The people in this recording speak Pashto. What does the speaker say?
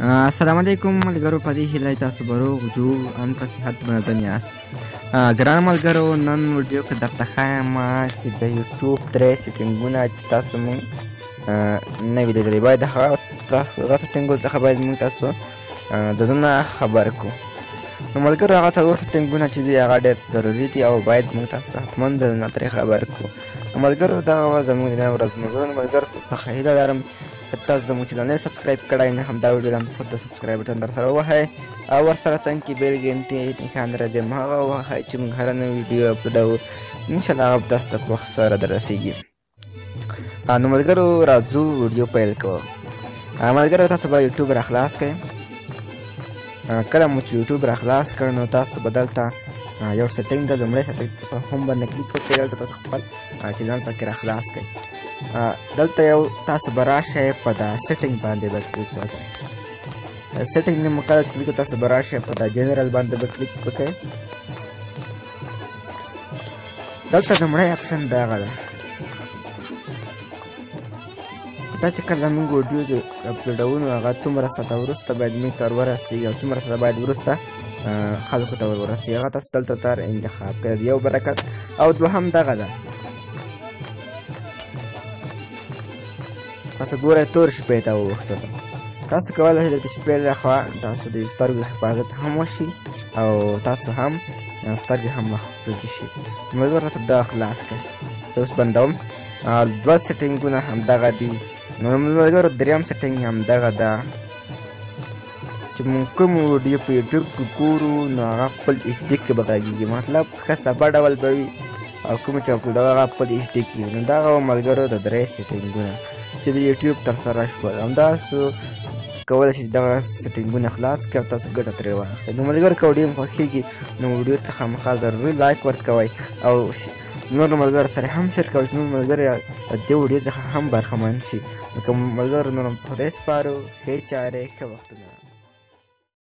السلام علیکم ملګرو، په دې هیله تاسو به روغ جوړ ان په صحت منظم یاست. ګرانو ملګرو، نن ویډیو کې درته ښایم چې د یوټیوب 3 سیټینګونه چې تاسو مونږ نه وي لیدلي، باید د هغه سیټینګونو څخه باید مونږ تاسو د ده نه خبر کړو. نو ملګرو، هغه څلور سیټینګونه چې دي هغه ډېر ضروري دي او باید مونږ تاسو حتما د ده نه ترې خبر کړو. نو ملګرو، دغه وه زموږ د نن ورځ موضوع. نو ملګرو، تاسو څخه هیله لرم تاسو زموږ چینل نه سبسکرایب کړی نه، همدا ویډیو له همداسې د سبسکرایب بټن درسره ووهئ او ورسره څنګ کې بیل ګنټې نښان راځي هماغه ووهئ چې موږ هره نوې ویډیو اپلوډوو، انشاءالله هغه به تاسو ته په وخت سره دررسېږي. نو ملګرو، راځو ویډیو پیل کوو. ملګرو، تاسو به یوټیوب راخلاص کړئ. کله مو چې یوټیوب راخلاص کړ نو تاسو به دلته یو سیټینګ د لومړی سیټینګ په هم باندې کلیک وکړئ. دلته تاسو خپل چینل پکې راخلاص کړئ. دلته یو تاسو به راشئ په دا سیټینګ باندې به کلیک وکړئ. سیټینګ نه مو کله چې کلیک تاسو به راشئ په دا جنرال باندې به کلیک وکړئ. دلته لومړی اپشن دغه ده. دا چې کله موږ ویډیو اپلوډوو نو هغه څومره ساعته وروسته باید موږ ته ورسېږي او څومره ساعته باید وروسته خلکو ته ورسېږي، هغه تاسو دلته تر انتخاب کړئ. یو برکت او دوهم دغه ده، تاسو ګورئ تور شپې ته ووښتلو. تاسو کولی شئ د شپې لخوا تاسو د سترګو حفاظت هم وشي او تاسو هم سترګې هم محفوظې شي. ملګرو، تاسو دا خلاص کړئ. زه اوس بندوم. دوه سیټینګونه همدغه دي. نو ملګرو، دریم سیټینګ همدغه ده چې موږ کوم ویډیو په یوټیوب کې ګورو نو هغه خپل ایچ ډي کې به غږېږي، مطلب ښه سپه ډول به وي او کومه چې اپلوډوو هغه خپل ایچ ډي کې وي. نو دغه ملګرو د درې سیټینګونه چې د یوټیوب ترسره شول. همداسې کولی شئ دغه سیټینګونه خلاص کړئ او تاسو ګټه ترې واخلئ. نو ملګرو، که ویډیو مو خوښېږي نو ویډیو ته خامخا ضروري لایک ورکوئ او نورو ملګرو سره هم شیر کوئ چې نور ملګري د دې ویډیو څخه هم برخمن شي. نو که ملګرو نور هم په خدای سپارو، ښې چارې، ښه وختونه.